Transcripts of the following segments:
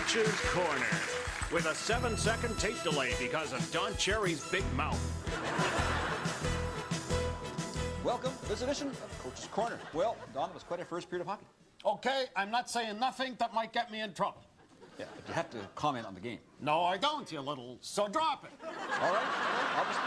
Coach's Corner with a 7-second tape delay because of Don Cherry's big mouth. Welcome to this edition of Coach's Corner. Well, Don, it was quite a first period of hockey. Okay, I'm not saying nothing that might get me in trouble. Yeah, but you have to comment on the game. No, I don't, you little... So drop it. All right, well, obviously,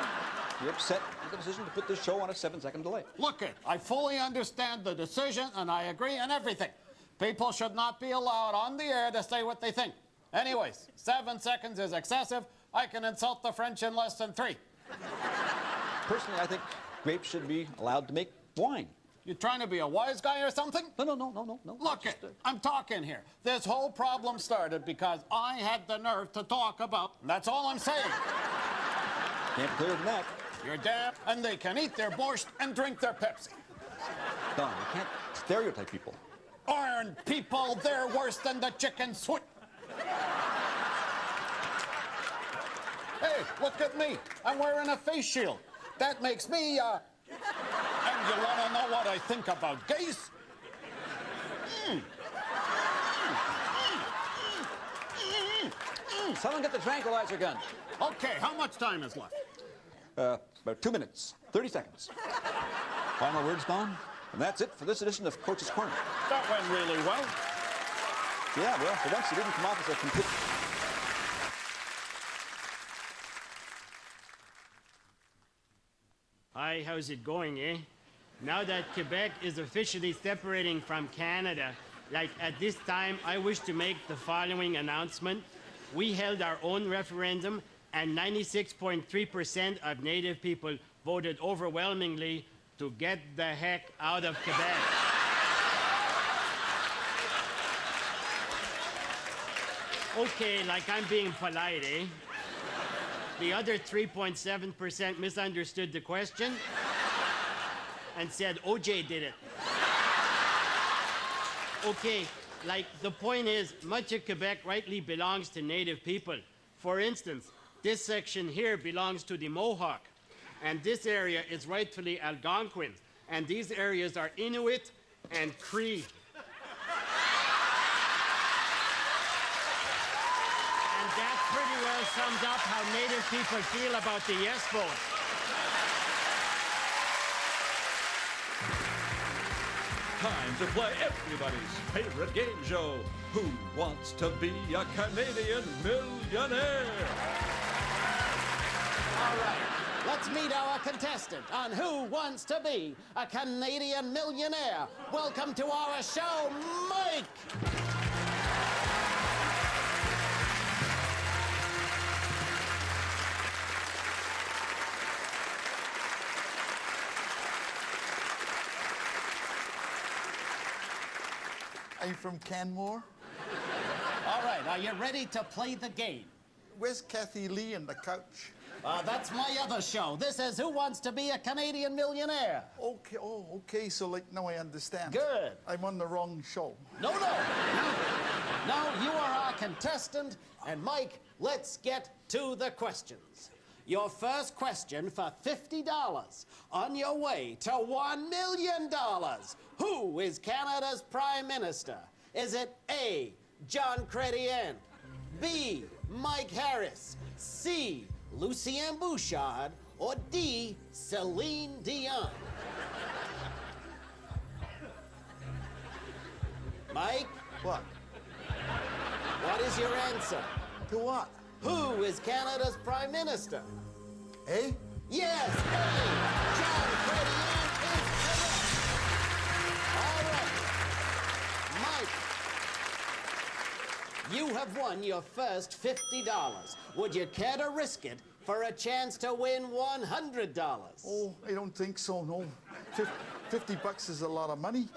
you're upset with the decision to put this show on a 7-second delay. Look it, I fully understand the decision, and I agree on everything. People should not be allowed on the air to say what they think. Anyways, 7 seconds is excessive. I can insult the French in less than 3. Personally, I think grapes should be allowed to make wine. You trying to be a wise guy or something? No. Look it, I'm talking here. This whole problem started because I had the nerve to talk about... That's all I'm saying. Can't be clearer than that. You're damn, and they can eat their borscht and drink their Pepsi. Don, you can't stereotype people. Iron people, they're worse than the chicken swoot. Hey, look at me. I'm wearing a face shield. That makes me, And you want to know what I think about gays? Someone get the tranquilizer gun. Okay, how much time is left? About 2 minutes, 30 seconds. Final words, Don? And that's it for this edition of Coach's Corner. That went really well. Yeah, well, for once you didn't come off as a complete... Hi, how's it going, eh? Now that Quebec is officially separating from Canada, like at this time, I wish to make the following announcement. We held our own referendum, and 96.3% of Native people voted overwhelmingly to get the heck out of Quebec. Okay, like I'm being polite, eh? The other 3.7% misunderstood the question and said OJ did it. Okay, like the point is, much of Quebec rightly belongs to Native people. For instance, this section here belongs to the Mohawk, and this area is rightfully Algonquin, and these areas are Inuit and Cree. And that pretty well sums up how Native people feel about the yes vote. Time to play everybody's favorite game show, Who Wants to Be a Canadian Millionaire? All right, let's meet our contestant on Who Wants to Be a Canadian Millionaire. Welcome to our show, Mike. Are you from Canmore? All right, are you ready to play the game? Where's Kathy Lee in the couch? That's my other show. This is Who Wants to Be a Canadian Millionaire. Okay, okay, so like now I understand. Good. I'm on the wrong show. No, you are our contestant, and Mike, let's get to the questions. Your first question for $50 on your way to $1 million. Who is Canada's Prime Minister? Is it A, John Chrétien, B, Mike Harris, C, Lucien Bouchard, or D, Celine Dion? Mike? What? What is your answer? To what? Who is Canada's Prime Minister? Eh? Yes, A, John Chrétien is correct. All right. Mike, you have won your first $50. Would you care to risk it for a chance to win $100? Oh, I don't think so, no. $50 is a lot of money.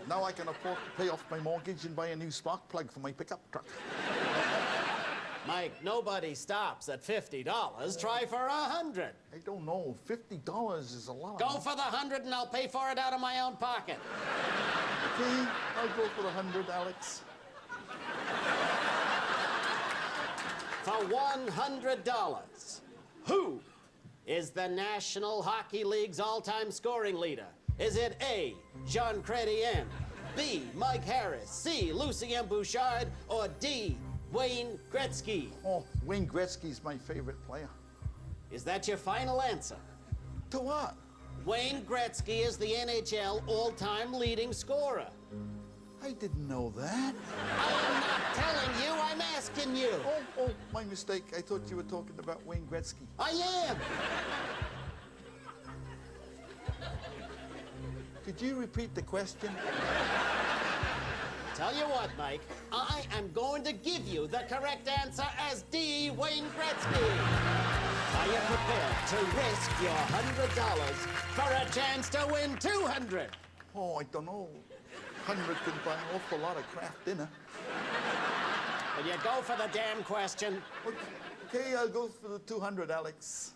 Now I can afford to pay off my mortgage and buy a new spark plug for my pickup truck. Mike, nobody stops at $50. Try for $100. I don't know. $50 is a lot. Go for the 100 and I'll pay for it out of my own pocket. Okay, I'll go for the 100, Alex. For $100, who is the National Hockey League's all-time scoring leader? Is it A, Jean Chrétien, B, Mike Harris, C, Lucien Bouchard, or D, Wayne Gretzky. Oh, Wayne Gretzky's my favorite player. Is that your final answer? To what? Wayne Gretzky is the NHL all-time leading scorer. I didn't know that. I am not telling you, I'm asking you. Oh, my mistake. I thought you were talking about Wayne Gretzky. I am. Could you repeat the question? Tell you what, Mike, I am going to give you the correct answer as D. Wayne Gretzky. Are you prepared to risk your $100 for a chance to win $200? Oh, I don't know. 100 can buy an awful lot of Kraft dinner. Will you go for the damn question? Okay, I'll go for the 200, Alex.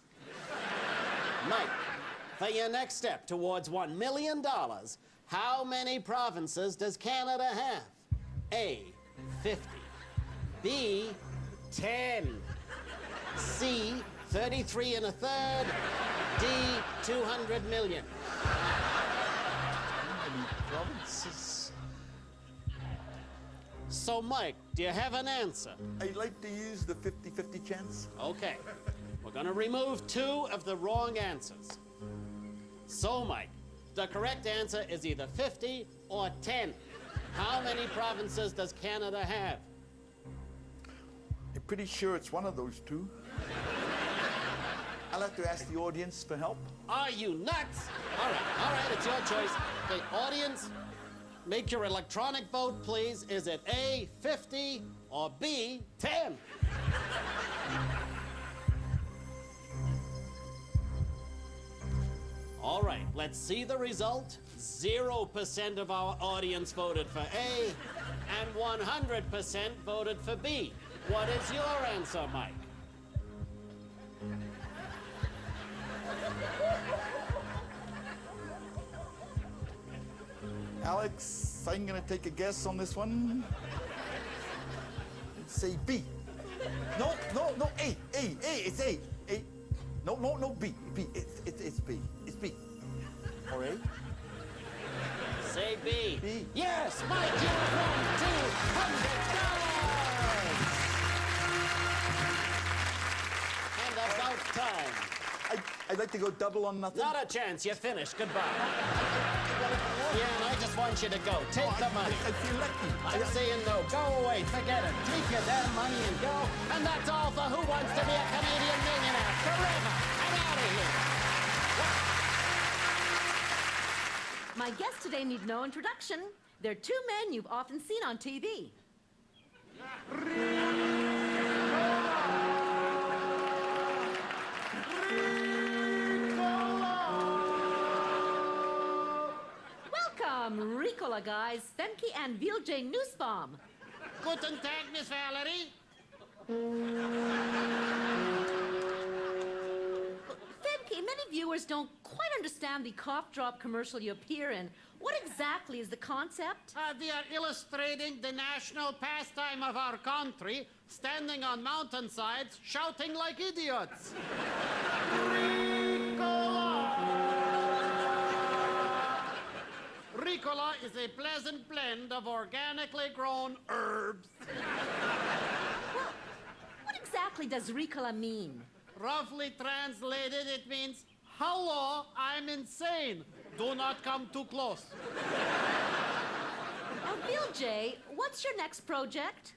Mike, for your next step towards $1 million, how many provinces does Canada have? A, 50. B, 10. C, 33 and a third. D, 200 million. How many provinces? So, Mike, do you have an answer? I'd like to use the 50-50 chance. Okay. We're gonna remove 2 of the wrong answers. So, Mike, the correct answer is either 50 or 10. How many provinces does Canada have? I'm pretty sure it's one of those 2. I'll have to ask the audience for help. Are you nuts? All right, it's your choice. The audience, make your electronic vote, please. Is it A, 50, or B, 10? All right, let's see the result. 0% of our audience voted for A, and 100% voted for B. What is your answer, Mike? Alex, I'm gonna take a guess on this one. Say B. No, A, it's A. No, B, it's B, it's B. Or A? Say B. B. Yes, Mike, you have won $200. And about time. I'd like to go double on nothing. Not a chance. You're finished. Goodbye. Yeah, and I just want you to go. Take the money. I feel lucky. I'm saying no. Go away. Forget it. Take your damn money and go. And that's all for Who Wants to Be a Canadian Millionaire Forever. I'm out of here. My guests today need no introduction. They're 2 men you've often seen on TV. Welcome, Ricola guys, Femke and Vilje Nussbaum. Guten Tag, Miss Valerie. Femke, many viewers don't quite understand the cough drop commercial you appear in. What exactly is the concept? We are illustrating the national pastime of our country, standing on mountainsides, shouting like idiots. Ricola is a pleasant blend of organically grown herbs. What exactly does Ricola mean? Roughly translated, it means, hello, I'm insane. Do not come too close. Now, Vilje, what's your next project?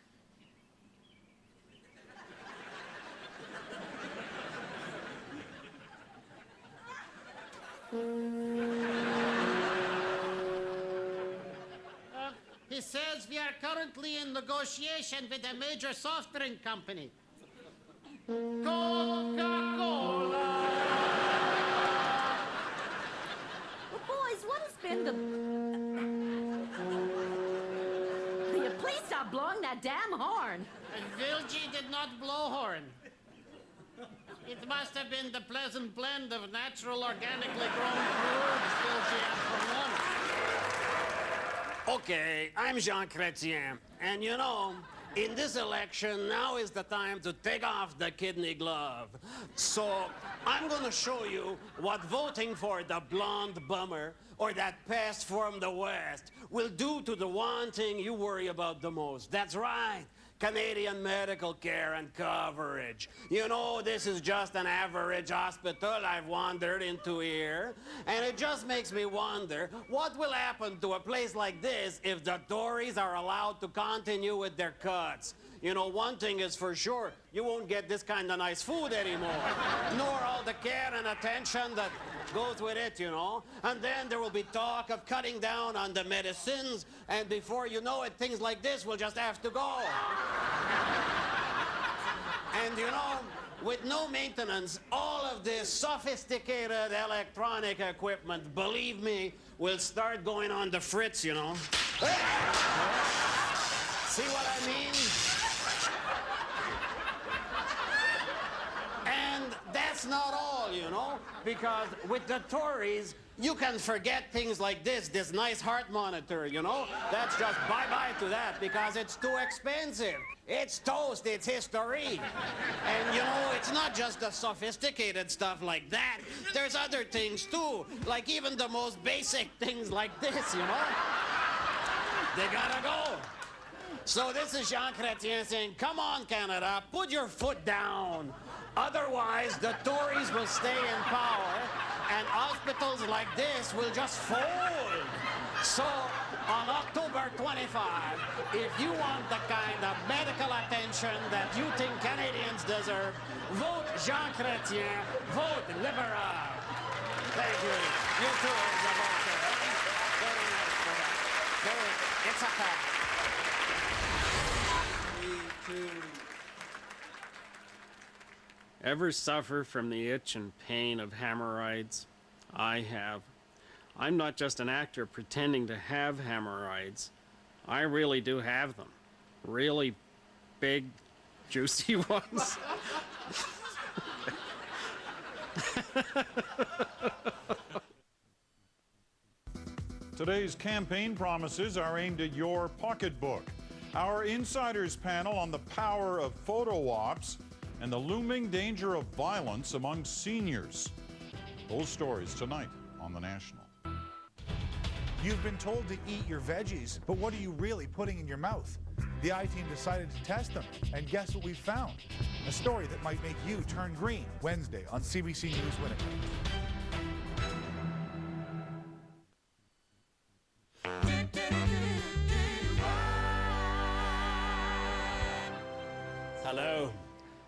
He says we are currently in negotiation with a major soft drink company. Coca-Cola! Well, boys, what has been the... Will you please stop blowing that damn horn? Vilji did not blow horn. It must have been the pleasant blend of natural, organically grown herbs Vilji had for lunch. Okay, I'm Jean Chrétien, and you know, in this election, now is the time to take off the kidney glove. So, I'm gonna show you what voting for the blonde bummer or that pest from the West will do to the one thing you worry about the most. That's right, Canadian medical care and coverage. You know, this is just an average hospital I've wandered into here, and it just makes me wonder what will happen to a place like this if the Tories are allowed to continue with their cuts. You know, one thing is for sure, you won't get this kind of nice food anymore, nor all the care and attention that goes with it, you know. And then there will be talk of cutting down on the medicines, and before you know it, things like this will just have to go. And you know, with no maintenance, all of this sophisticated electronic equipment, believe me, will start going on the fritz, you know. See what I mean? And that's not all, you know, because with the Tories, you can forget things like this nice heart monitor, you know? That's just bye-bye to that because it's too expensive. It's toast, it's history. And, you know, it's not just the sophisticated stuff like that. There's other things, too, like even the most basic things like this, you know? They gotta go. So this is Jean Chrétien saying, come on, Canada, put your foot down. Otherwise, the Tories will stay in power, and hospitals like this will just fold. So, on October 25, if you want the kind of medical attention that you think Canadians deserve, vote Jean Chrétien, vote Liberal. Thank you. You too, as a voter. Very nice for that. It's a fact. Ever suffer from the itch and pain of hemorrhoids? I have. I'm not just an actor pretending to have hemorrhoids. I really do have them. Really big, juicy ones. Today's campaign promises are aimed at your pocketbook. Our insiders panel on the power of photo ops and the looming danger of violence among seniors. Those stories tonight on The National. You've been told to eat your veggies, but what are you really putting in your mouth? The I-Team decided to test them, and guess what we found? A story that might make you turn green. Wednesday on CBC News Winnipeg. Hello.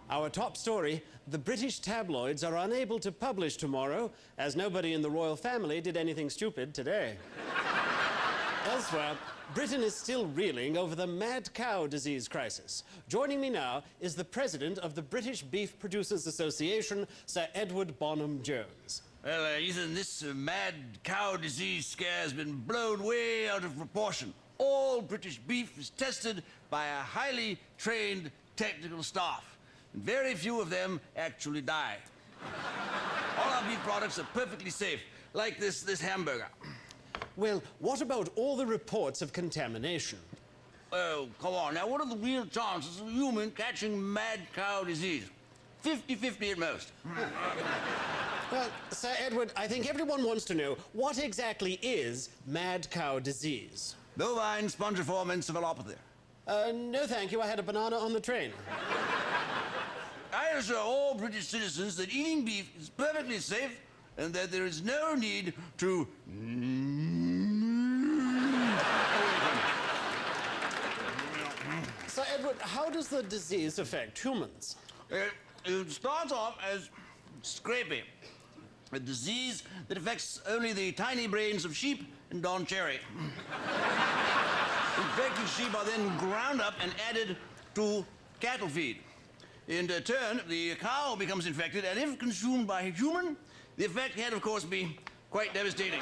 Our top story, the British tabloids are unable to publish tomorrow as nobody in the royal family did anything stupid today. Elsewhere, Britain is still reeling over the mad cow disease crisis. Joining me now is the president of the British Beef Producers Association, Sir Edward Bonham Jones. Well, Ethan, this mad cow disease scare has been blown way out of proportion. All British beef is tested by a highly trained technical staff. Very few of them actually die. All our beef products are perfectly safe, like this hamburger. Well, what about all the reports of contamination? Oh, come on. Now, what are the real chances of a human catching mad cow disease? 50-50 at most. Well, Sir Edward, I think everyone wants to know, what exactly is mad cow disease? Bovine spongiform encephalopathy. No thank you, I had a banana on the train. I assure all British citizens that eating beef is perfectly safe and that there is no need to... Sir Edward, how does the disease affect humans? It starts off as scrapie, a disease that affects only the tiny brains of sheep and Don Cherry. Infected sheep are then ground up and added to cattle feed. In turn, the cow becomes infected, and if consumed by a human, the effect can, of course, be quite devastating.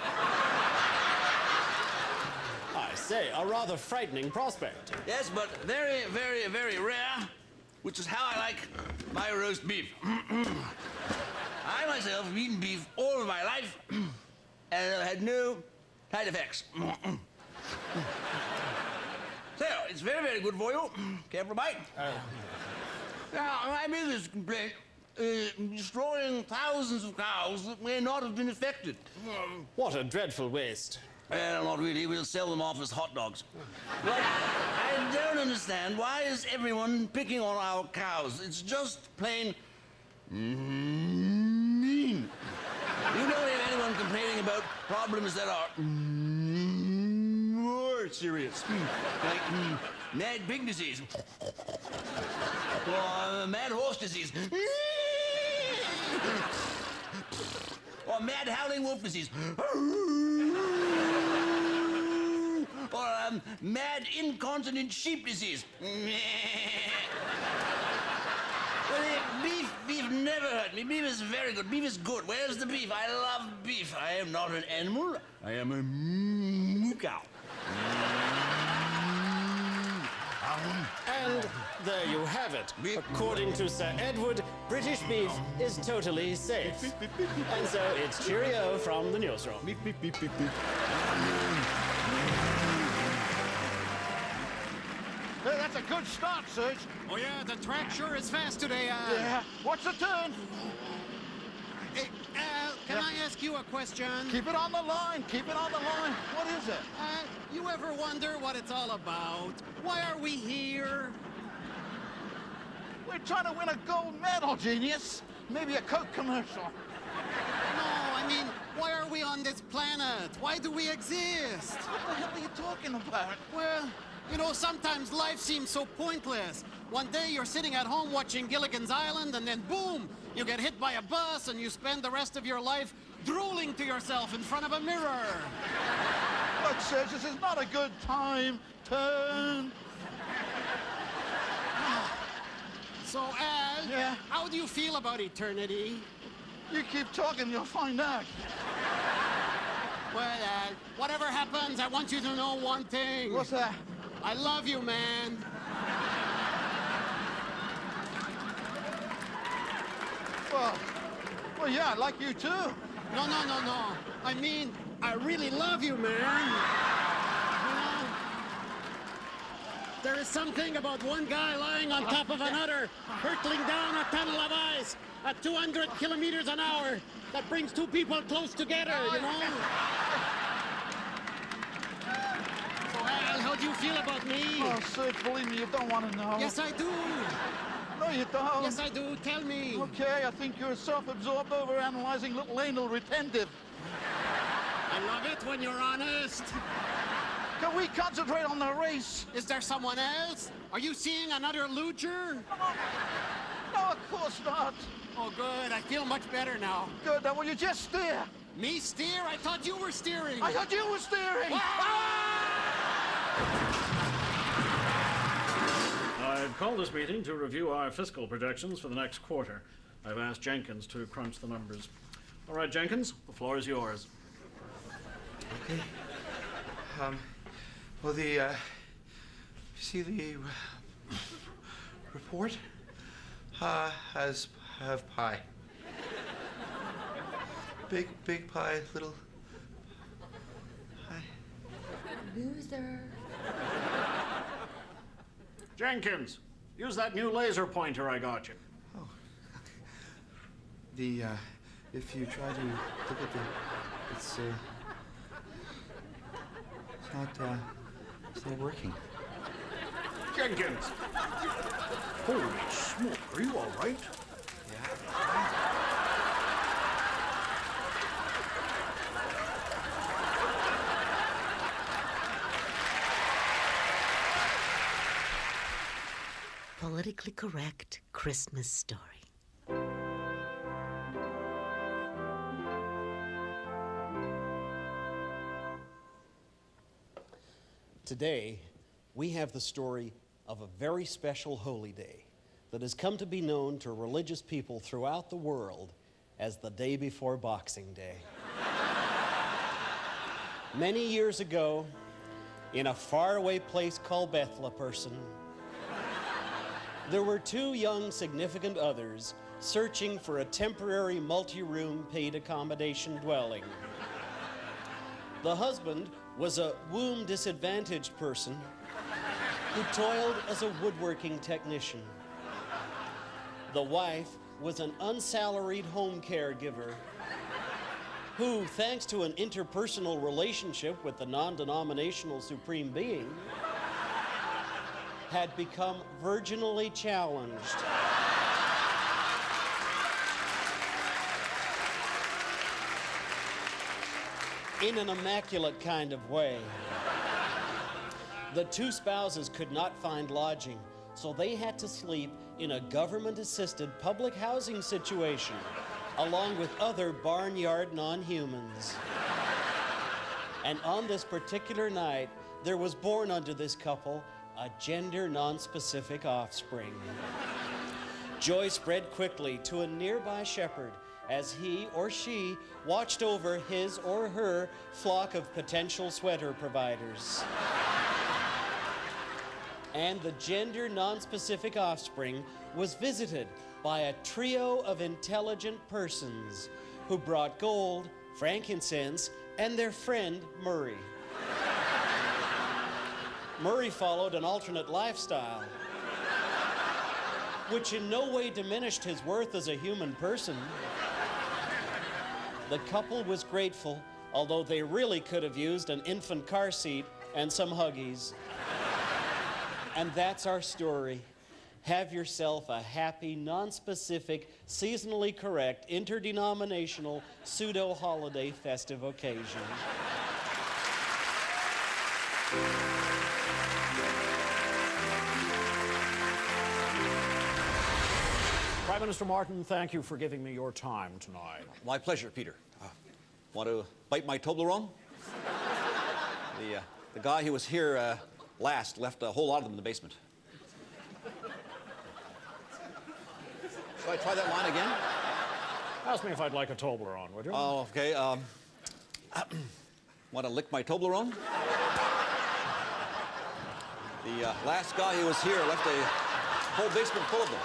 I say, a rather frightening prospect. Yes, but very, very, very rare, which is how I like my roast beef. I myself have eaten beef all of my life, and I've had no side effects. So, it's very, very good for you. Careful bite. Now, my business complaint is destroying thousands of cows that may not have been affected. What a dreadful waste. Well, not really. We'll sell them off as hot dogs. But I don't understand. Why is everyone picking on our cows? It's just plain mean. You don't hear anyone complaining about problems that are more serious. Like mad pig disease. Or mad horse disease. Or mad howling wolf disease. Or mad incontinent sheep disease. Beef never hurt me. Beef is very good. Beef is good. Where's the beef? I love beef. I am not an animal. I am a moo cow. And there you have it. According to Sir Edward, British beef is totally safe. And so it's cheerio from the newsroom. Beep, beep, beep, beep, beep. Hey, that's a good start, Serge. Oh, yeah, the track sure is fast today. Yeah. What's the turn? Hey, can I ask you a question? Keep it on the line. Keep it on the line. What is it? You ever wonder what it's all about? Why are we here? We're trying to win a gold medal, genius. Maybe a Coke commercial. No, I mean, why are we on this planet? Why do we exist? What the hell are you talking about? Well, you know, sometimes life seems so pointless. One day you're sitting at home watching Gilligan's Island, and then boom, you get hit by a bus, and you spend the rest of your life drooling to yourself in front of a mirror. Look, Serge, this is not a good time. Turn. So, Al, Yeah? how do you feel about eternity? You keep talking, you'll find out. Well, whatever happens, I want you to know one thing. What's that? I love you, man. Well, yeah, I like you too. No. I mean, I really love you, man. You know, there is something about one guy lying on top of another, hurtling down a tunnel of ice at 200 kilometers an hour that brings two people close together, you know? So, Al, how do you feel about me? Oh, Serge, believe me, you don't want to know. Yes, I do. No, you don't. Yes, I do. Tell me. Okay, I think you're self-absorbed, over-analyzing little anal retentive. I love it when you're honest. Can we concentrate on the race? Is there someone else? Are you seeing another luger? No, of course not. Oh, good. I feel much better now. Good, then will you just steer? Me steer? I thought you were steering. I thought you were steering. I've called this meeting to review our fiscal projections for the next quarter. I've asked Jenkins to crunch the numbers. All right, Jenkins, the floor is yours. Okay. Well, you see the report have pie. Big pie, little pie. Loser. Jenkins, use that new laser pointer I got you. Oh. If you try to look at it's not working. Jenkins! Holy smoke, are you all right? Politically correct Christmas story. Today, we have the story of a very special holy day that has come to be known to religious people throughout the world as the day before Boxing Day. Many years ago, in a faraway place called Bethlehem, there were two young significant others searching for a temporary multi-room paid accommodation dwelling. The husband was a womb-disadvantaged person who toiled as a woodworking technician. The wife was an unsalaried home caregiver who, thanks to an interpersonal relationship with the non-denominational supreme being, had become virginally challenged. In an immaculate kind of way. The two spouses could not find lodging, so they had to sleep in a government-assisted public housing situation, along with other barnyard non-humans. And on this particular night, there was born unto this couple a gender non-specific offspring. Joy spread quickly to a nearby shepherd as he or she watched over his or her flock of potential sweater providers. And the gender non-specific offspring was visited by a trio of intelligent persons who brought gold, frankincense, and their friend Murray. Murray followed an alternate lifestyle, which in no way diminished his worth as a human person. The couple was grateful, although they really could have used an infant car seat and some Huggies. And that's our story. Have yourself a happy, non-specific, seasonally correct, interdenominational, pseudo-holiday festive occasion. Prime Minister Martin, thank you for giving me your time tonight. My pleasure, Peter. Want to bite my Toblerone? The guy who was here last left a whole lot of them in the basement. Should I try that line again? Ask me if I'd like a Toblerone, would you? Oh, okay. Want to lick my Toblerone? The last guy who was here left a whole basement full of them.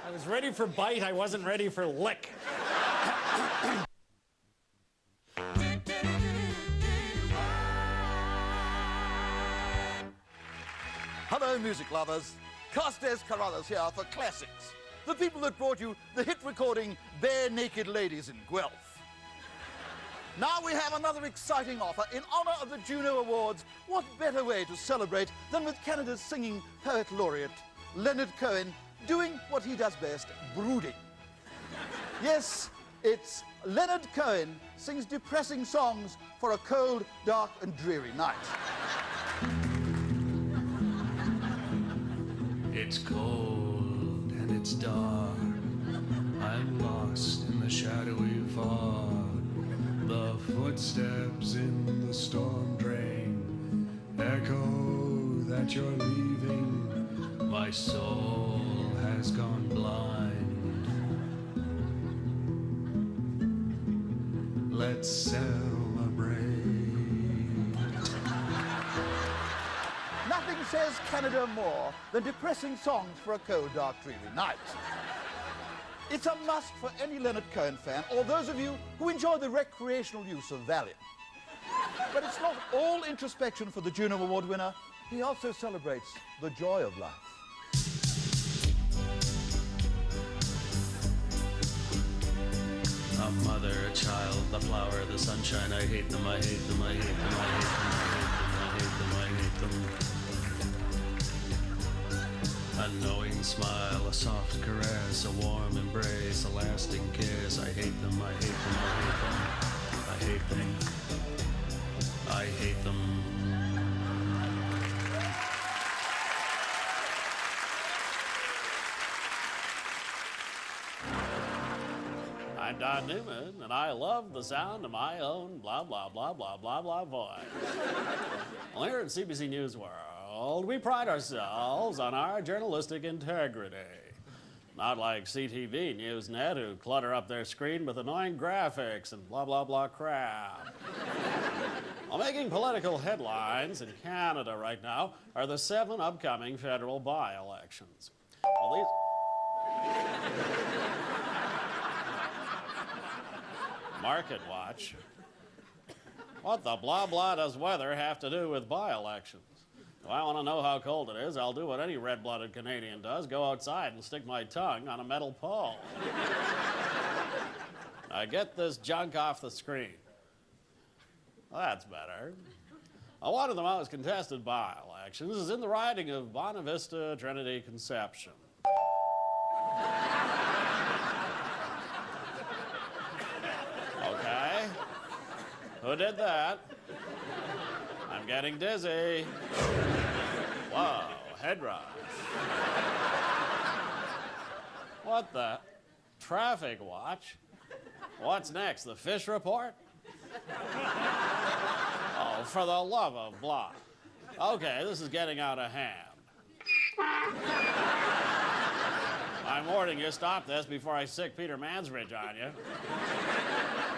I was ready for bite, I wasn't ready for lick. Hello, music lovers. Castes Carruthers here for Classics. The people that brought you the hit recording Bare Naked Ladies in Guelph. Now we have another exciting offer in honor of the Juno Awards. What better way to celebrate than with Canada's singing poet laureate, Leonard Cohen, doing what he does best, brooding. Yes, it's Leonard Cohen sings depressing songs for a cold, dark, and dreary night. It's cold and it's dark. I'm lost in the shadowy fog. The footsteps in the storm drain echo that you're leaving. My soul has gone blind. Let's celebrate. Nothing says Canada more than depressing songs for a cold, dark, dreary night. It's a must for any Leonard Cohen fan, or those of you who enjoy the recreational use of Valium. But it's not all introspection for the Juno Award winner. He also celebrates the joy of life. A mother, a child, the flower, the sunshine. I hate them, I hate them, I hate them, I hate them, I hate them, I hate them, I hate them. A knowing smile, a soft caress, a warm embrace, a lasting kiss. I hate them, I hate them, I hate them, I hate them, I hate them. I'm Don Newman, and I love the sound of my own blah, blah, blah, blah, blah, blah voice. Well, here at CBC News World, we pride ourselves on our journalistic integrity. Not like CTV Newsnet, who clutter up their screen with annoying graphics and blah, blah, blah crap. While making political headlines in Canada right now are the 7 upcoming federal by-elections. Well, these... Market Watch What the blah blah does weather have to do with by-elections? If I want to know how cold it is, I'll do what any red-blooded Canadian does, go outside and stick my tongue on a metal pole. Now get this junk off the screen. That's better. One of the most contested by-elections is in the riding of Bonavista Trinity Conception. Okay. Who did that? I'm getting dizzy. Whoa, head rush. What the? Traffic watch? What's next, the fish report? Oh, for the love of blah. Okay, this is getting out of hand. I'm warning you, stop this before I sick Peter Mansbridge on you.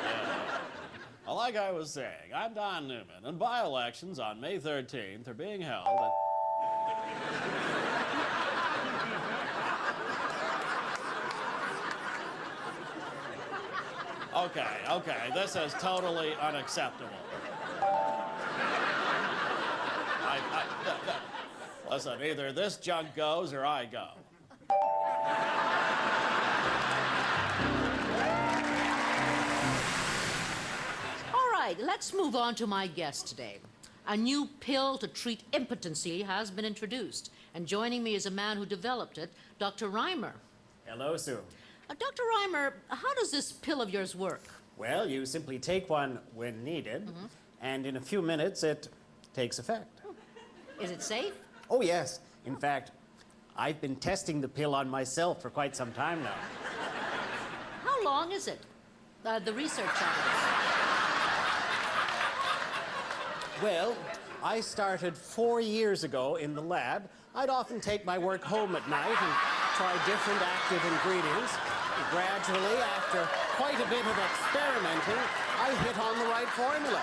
Yeah. Well, like I was saying, I'm Don Newman, and by-elections on May 13th are being held at... Okay, this is totally unacceptable. Listen, either this junk goes or I go. All right, let's move on to my guest today. A new pill to treat impotency has been introduced, and joining me is a man who developed it, Dr. Reimer. Hello, Sue. Dr. Reimer, how does this pill of yours work? Well, you simply take one when needed, and in a few minutes it takes effect. Is it safe? Oh, yes. In fact, I've been testing the pill on myself for quite some time now. How long is it? The research on it? Well, I started 4 years ago in the lab. I'd often take my work home at night and try different active ingredients. Gradually, after quite a bit of experimenting, I hit on the right formula.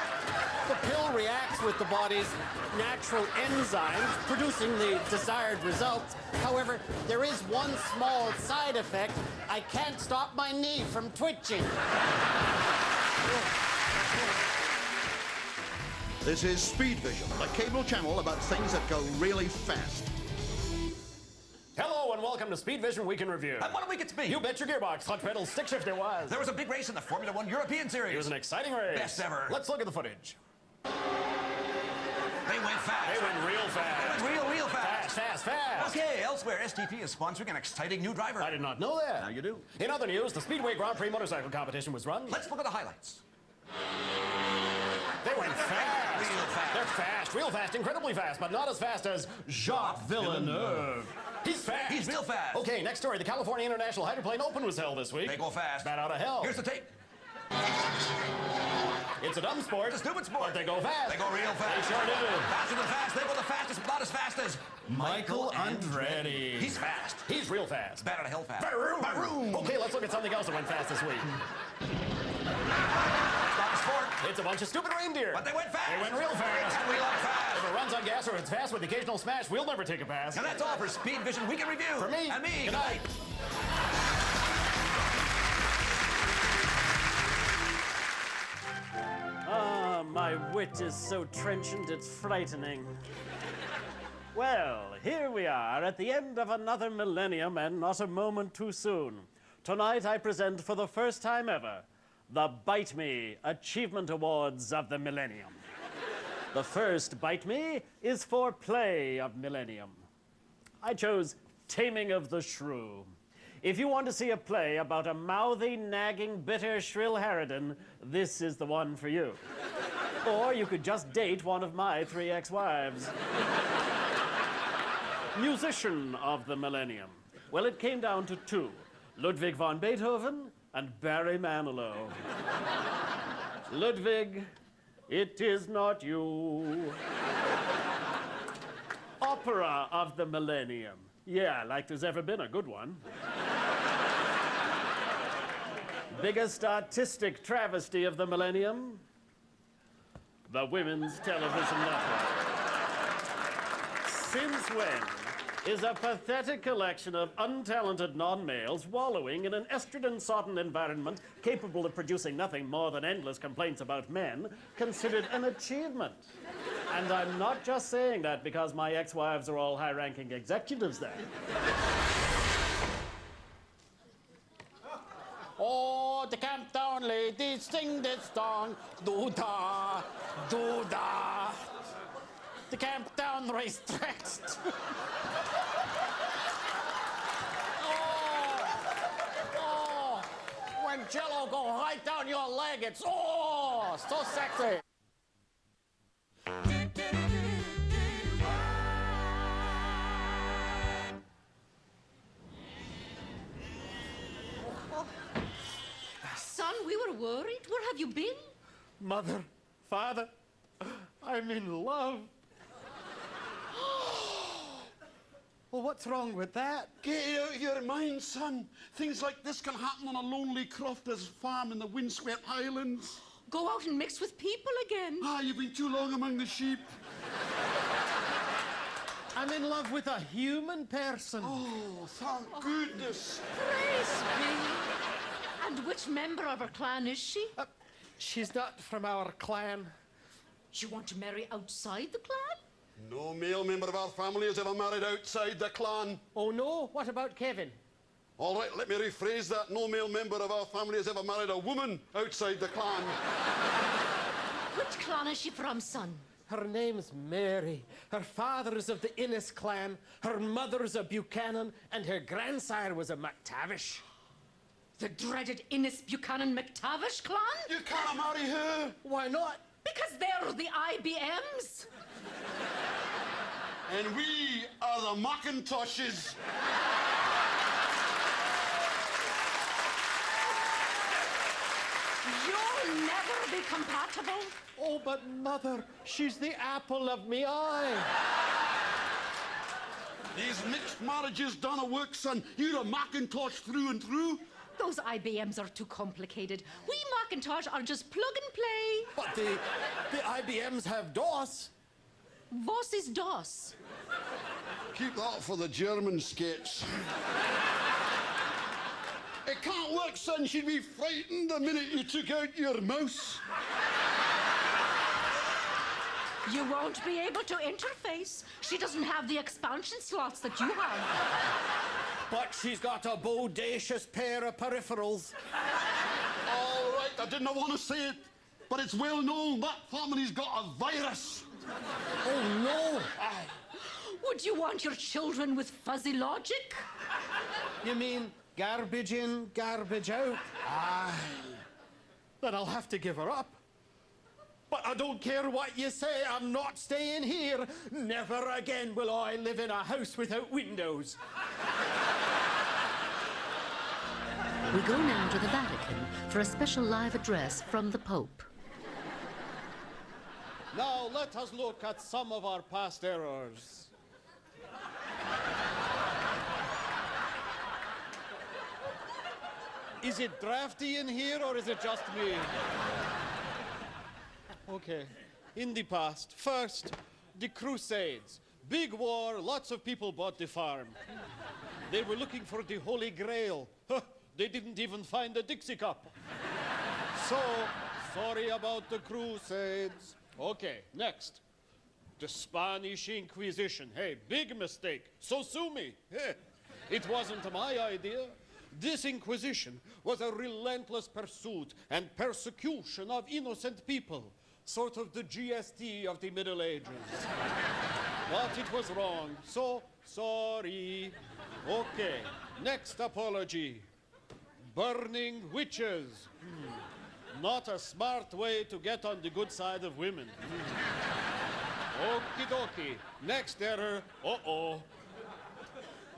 The pill reacts with the body's natural enzymes, producing the desired results. However, there is one small side effect. I can't stop my knee from twitching. This is Speed Vision, a cable channel about things that go really fast. Hello and welcome to Speed Vision Week in Review. And what a week it's been. You bet your gearbox, clutch pedal, stick shift it was. There was a big race in the Formula One European Series. It was an exciting race. Best ever. Let's look at the footage. They went fast. They went real fast. They went real fast. Fast. Okay, elsewhere, STP is sponsoring an exciting new driver. I did not know that. Now you do. In other news, the Speedway Grand Prix motorcycle competition was run. Let's look at the highlights. They went fast. Real fast. They're fast, real fast, incredibly fast, but not as fast as Jacques Villeneuve. He's fast. He's real fast. Okay, next story. The California International Hydroplane Open was held this week. They go fast. Bat out of hell. Here's the tape. It's a dumb sport. It's a stupid sport. But they go fast. They go real fast. They sure do. Faster than fast. They go the fastest, but not as fast as Michael Andretti. He's fast. He's real fast. Bat out of hell fast. Baroom. Okay, let's look at something else that went fast this week. It's not a sport. It's a bunch of stupid reindeer. But they went fast. They went real fast. And we love fast. If it runs on gas or it's fast with occasional smash, we'll never take a pass. And that's all for Speed Vision Week in Review. For me. And me. Good night. Ah, my wit is so trenchant it's frightening. Well, here we are at the end of another millennium and not a moment too soon. Tonight I present for the first time ever the Bite Me Achievement Awards of the Millennium. The first Bite Me is for Play of Millennium. I chose Taming of the Shrew. If you want to see a play about a mouthy, nagging, bitter, shrill harridan, this is the one for you. Or you could just date one of my 3 ex-wives. Musician of the Millennium. Well, it came down to 2. Ludwig van Beethoven and Barry Manilow. Ludwig, it is not you. Opera of the Millennium. Yeah, like there's ever been a good one. Biggest artistic travesty of the millennium? The Women's Television Network. Since when is a pathetic collection of untalented non-males wallowing in an estrogen-sodden environment capable of producing nothing more than endless complaints about men, considered an achievement. And I'm not just saying that because my ex-wives are all high-ranking executives there. Oh, the Camptown ladies sing this song. Do-da, do-da. The Camptown racetracks. Oh, when Jello go right down your leg, it's so sexy. Son, we were worried. Where have you been? Mother, Father, I'm in love. Well, what's wrong with that? Get it out of your mind, son. Things like this can happen on a lonely crofter's farm in the windswept Highlands. Go out and mix with people again. Ah, you've been too long among the sheep. I'm in love with a human person. Oh, thank goodness. Praise be. And which member of her clan is she? She's not from our clan. You want to marry outside the clan? No male member of our family has ever married outside the clan. Oh, no? What about Kevin? All right, let me rephrase that. No male member of our family has ever married a woman outside the clan. Which clan is she from, son? Her name's Mary. Her father is of the Innes clan, her mother's a Buchanan, and her grandsire was a McTavish. The dreaded Innes Buchanan McTavish clan? You can't marry her. Why not? Because they're the IBMs. And we are the Macintoshes. You'll never be compatible. Oh, but Mother, she's the apple of me eye. These mixed marriages don't work, son. You're a Macintosh through and through. Those IBMs are too complicated. We Macintosh are just plug and play. But the IBMs have DOS. Was is DOS? Keep that for the German sketch. It can't work, son. She'd be frightened the minute you took out your mouse. You won't be able to interface. She doesn't have the expansion slots that you have. But she's got a bodacious pair of peripherals. All right, I didn't want to say it, but it's well known that family's got a virus. Oh, no. Would you want your children with fuzzy logic? You mean garbage in, garbage out? Aye. Then I'll have to give her up. But I don't care what you say, I'm not staying here. Never again will I live in a house without windows. We go now to the Vatican for a special live address from the Pope. Now let us look at some of our past errors. Is it drafty in here or is it just me? Okay. In the past, first, the Crusades. Big war, lots of people bought the farm. They were looking for the Holy Grail. They didn't even find a Dixie cup. So, sorry about the Crusades. Okay, next. The Spanish Inquisition. Hey, big mistake. So sue me. Hey, it wasn't my idea. This Inquisition was a relentless pursuit and persecution of innocent people. Sort of the GST of the Middle Ages. But it was wrong, so sorry. Okay, next apology. Burning witches. Not a smart way to get on the good side of women. Okie dokie. Next error. Uh-oh.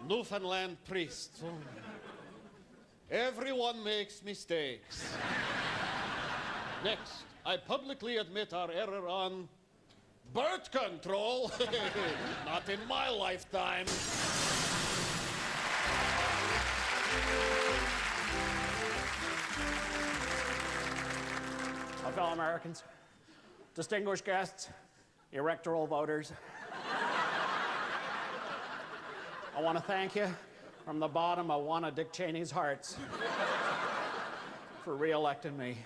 Newfoundland priests. Everyone makes mistakes. Next, I publicly admit our error on birth control. Not in my lifetime. My fellow Americans, distinguished guests, electoral voters. I want to thank you from the bottom of one of Dick Cheney's hearts for re-electing me.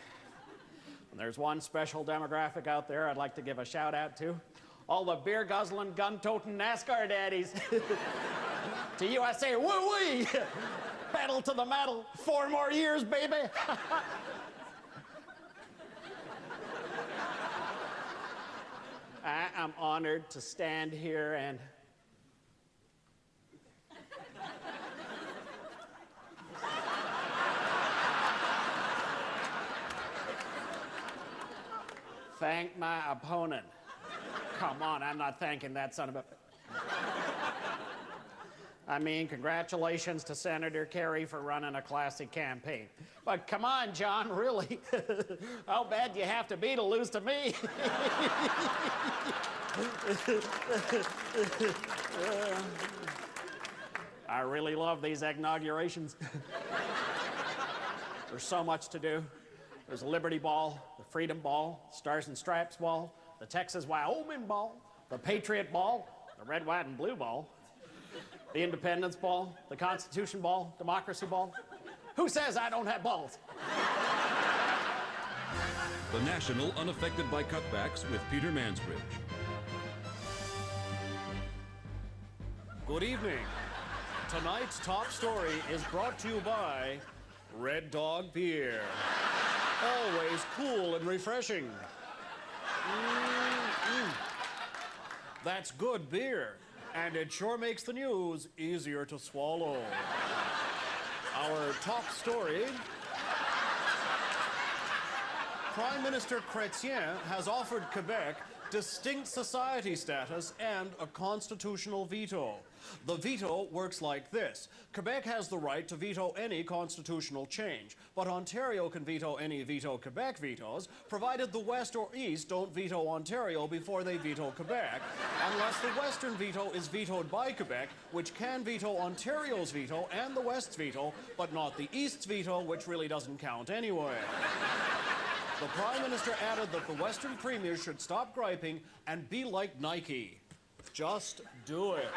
And there's one special demographic out there I'd like to give a shout out to. All the beer-guzzling, gun-toting NASCAR daddies. To USA, woo-wee! Pedal to the metal, 4 more years, baby! I am honored to stand here and thank my opponent. Come on, I'm not thanking that son of a... I mean, congratulations to Senator Kerry for running a classy campaign. But come on, John, really? How bad do you have to be to lose to me? I really love these inaugurations. There's so much to do. There's the Liberty Ball, the Freedom Ball, Stars and Stripes Ball, the Texas Wyoming Ball, the Patriot Ball, the Red, White, and Blue Ball, the Independence Ball, the Constitution Ball, Democracy Ball. Who says I don't have balls? The National Unaffected by Cutbacks with Peter Mansbridge. Good evening. Tonight's top story is brought to you by Red Dog Beer. Always cool and refreshing. That's good beer, and it sure makes the news easier to swallow. Our top story: Prime Minister Chrétien has offered Quebec distinct society status and a constitutional veto. The veto works like this. Quebec has the right to veto any constitutional change, but Ontario can veto any veto Quebec vetoes, provided the West or East don't veto Ontario before they veto Quebec, unless the Western veto is vetoed by Quebec, which can veto Ontario's veto and the West's veto, but not the East's veto, which really doesn't count anyway. The Prime Minister added that the Western Premier should stop griping and be like Nike. Just do it.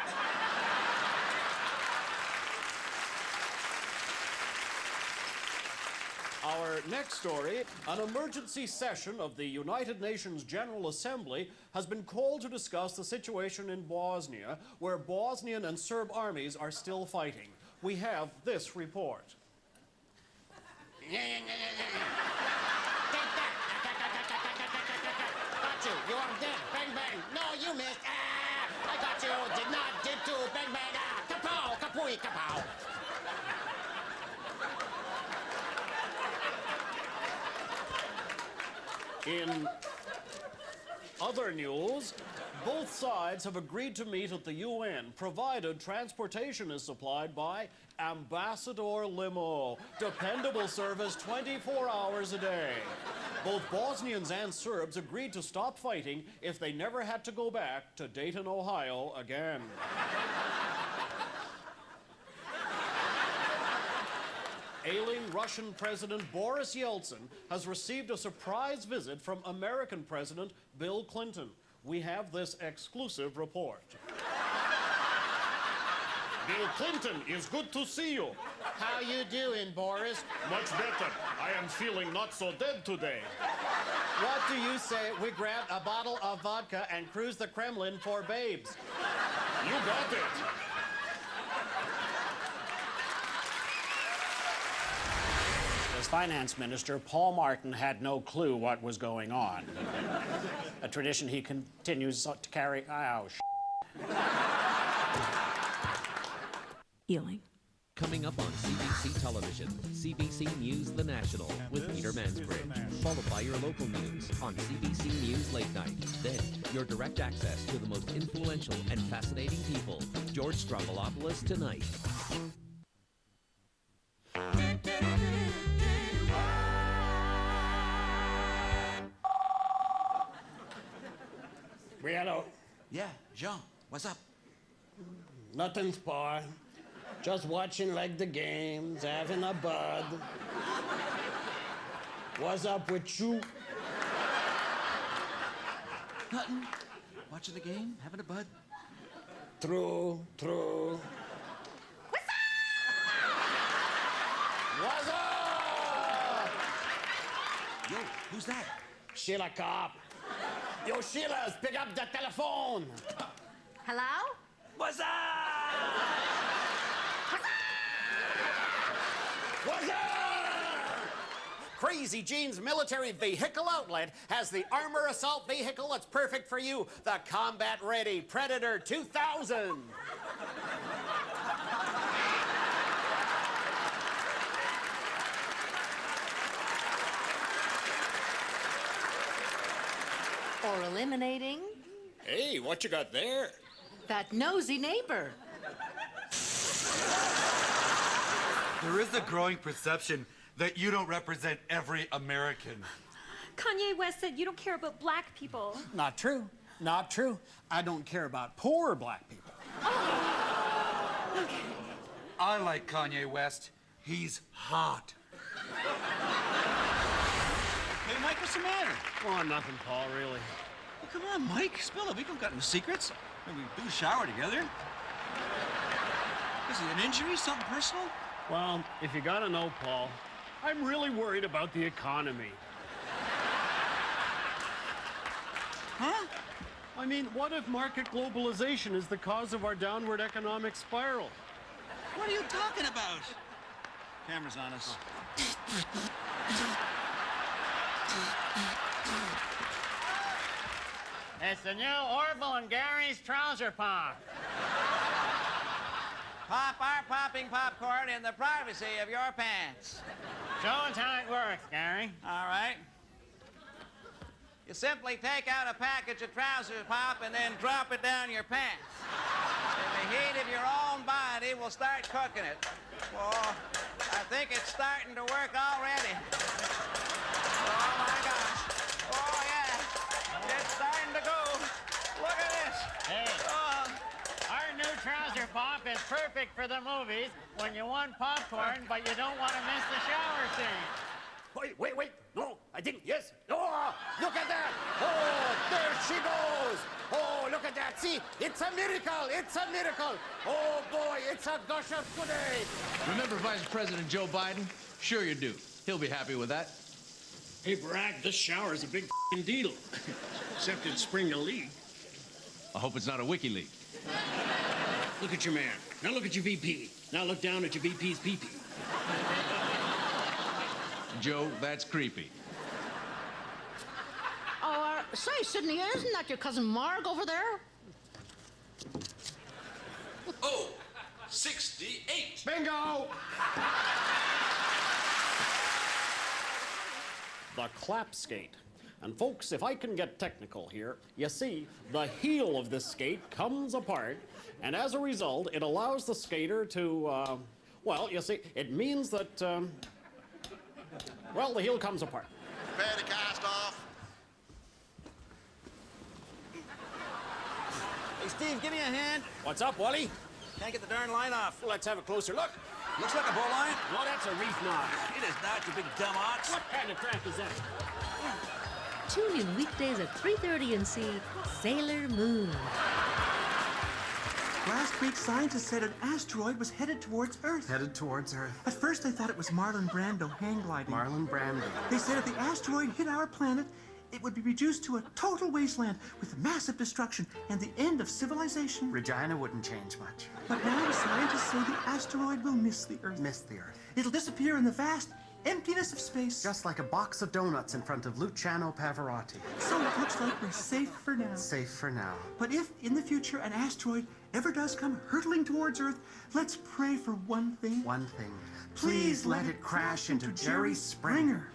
Our next story: an emergency session of the United Nations General Assembly has been called to discuss the situation in Bosnia, where Bosnian and Serb armies are still fighting. We have this report. Got you. You are dead. Bang, bang. No, you missed. Ah, I got you. Did not, did too. Bang, bang. Ah, kapow, kapooey, kapow. In other news, both sides have agreed to meet at the UN, provided transportation is supplied by Ambassador Limo, dependable service 24 hours a day. Both Bosnians and Serbs agreed to stop fighting if they never had to go back to Dayton, Ohio again. Ailing Russian President Boris Yeltsin has received a surprise visit from American President Bill Clinton. We have this exclusive report. Bill Clinton, it's good to see you. How you doing, Boris? Much better. I am feeling not so dead today. What do you say we grab a bottle of vodka and cruise the Kremlin for babes? You got it. As finance minister, Paul Martin had no clue what was going on. A tradition he continues to carry. Ealing. Coming up on CBC Television, CBC News The National with Peter Mansbridge, followed by your local news on CBC News Late Night. Then, your direct access to the most influential and fascinating people. George Stroumboulopoulos tonight. Hello. Yeah, Jean, what's up? Nothing, Spar. Just watching like the games, having a bud. What's up with you? Nothing. Watching the game, having a bud. True. Who's that? Sheila Cop. Yo, Sheilas, pick up the telephone. Hello? What's up? What's up? Crazy Jean's military vehicle outlet has the armor assault vehicle that's perfect for you, the combat-ready Predator 2000. Or eliminating Hey, what you got there? That nosy neighbor. There is a growing perception that you don't represent every American. Kanye West said you don't care about black people. Not true. Not true. I don't care about poor black people. Okay. I like Kanye West. He's hot. Hey, Mike, what's the matter? Oh, nothing, Paul, really. Well, come on, Mike. Spill it. We don't got no secrets. Maybe we do a shower together. Is it an injury? Something personal? Well, if you gotta know, Paul, I'm really worried about the economy. Huh? I mean, what if market globalization is the cause of our downward economic spiral? What are you talking about? Camera's on us. It's the new Orville and Gary's trouser pop. Pop our popping popcorn in the privacy of your pants. Show us how it works, Gary. All right. You simply take out a package of trousers pop and then drop it down your pants. And the heat of your own body will start cooking it. Oh, I think it's starting to work already. Oh, my gosh. Oh, yeah. It's starting to go. Look at this. Hey. Oh. Our new trouser pop is perfect for the movies when you want popcorn, but you don't want to miss the shower scene. Wait. No, I didn't. Yes. Oh, look at that. Oh, there she goes. Oh, look at that. See, it's a miracle. It's a miracle. Oh, boy, it's a gush of goody. Remember Vice President Joe Biden? Sure you do. He'll be happy with that. Hey, Barack, this shower is a big deal. Except it's spring a leak. I hope it's not a WikiLeaks. Look at your man. Now look at your VP. Now look down at your VP's pee-pee. Joe, that's creepy. Say, Sydney, isn't that your cousin Marg over there? Oh, 68. Bingo! The clap skate. And folks, if I can get technical here, you see, the heel of this skate comes apart, and as a result, it allows the skater to, well, you see, it means that, well, the heel comes apart. Prepare to cast off. Hey, Steve, give me a hand. What's up, Wally? Can't get the darn line off. Well, let's have a closer look. Looks like a bowline. No, that's a reef knot. It is not, you big dumb ox. What kind of crap is that? Tune in weekdays at 3:30 and see Sailor Moon. Last week, scientists said an asteroid was headed towards Earth. Headed towards Earth. At first, they thought it was Marlon Brando hang gliding. Marlon Brando. They said if the asteroid hit our planet, it would be reduced to a total wasteland with massive destruction and the end of civilization. Regina wouldn't change much. But now the scientists say the asteroid will miss the Earth. Miss the Earth. It'll disappear in the vast emptiness of space. Just like a box of donuts in front of Luciano Pavarotti. So it looks like we're safe for now. Safe for now. But if, in the future, an asteroid ever does come hurtling towards Earth, let's pray for one thing. One thing. Please let it crash into Jerry Springer.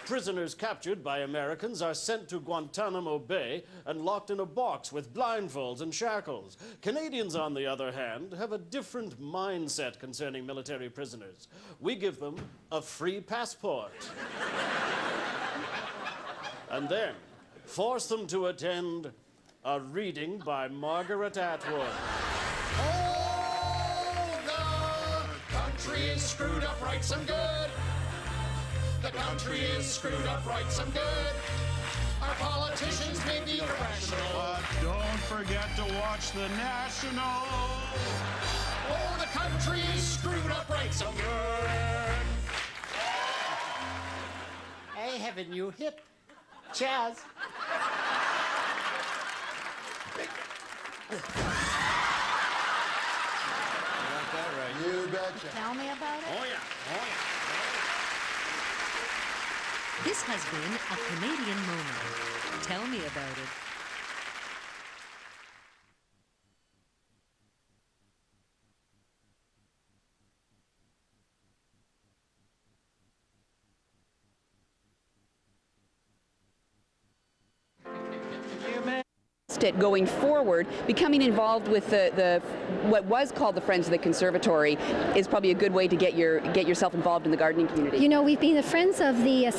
Prisoners captured by Americans are sent to Guantanamo Bay and locked in a box with blindfolds and shackles. Canadians, on the other hand, have a different mindset concerning military prisoners. We give them a free passport. And then force them to attend a reading by Margaret Atwood. Oh, the country is screwed up right some good. The country is screwed up right some good. Our politicians may be irrational. But don't forget to watch the National. Oh, the country is screwed up right some good. have a new hit. Cheers. You betcha. Tell me about it. Oh, yeah. Oh, yeah. This has been a Canadian moment. Tell me about it. At going forward, becoming involved with the what was called the Friends of the Conservatory is probably a good way to get yourself involved in the gardening community. You know, we've been the Friends of the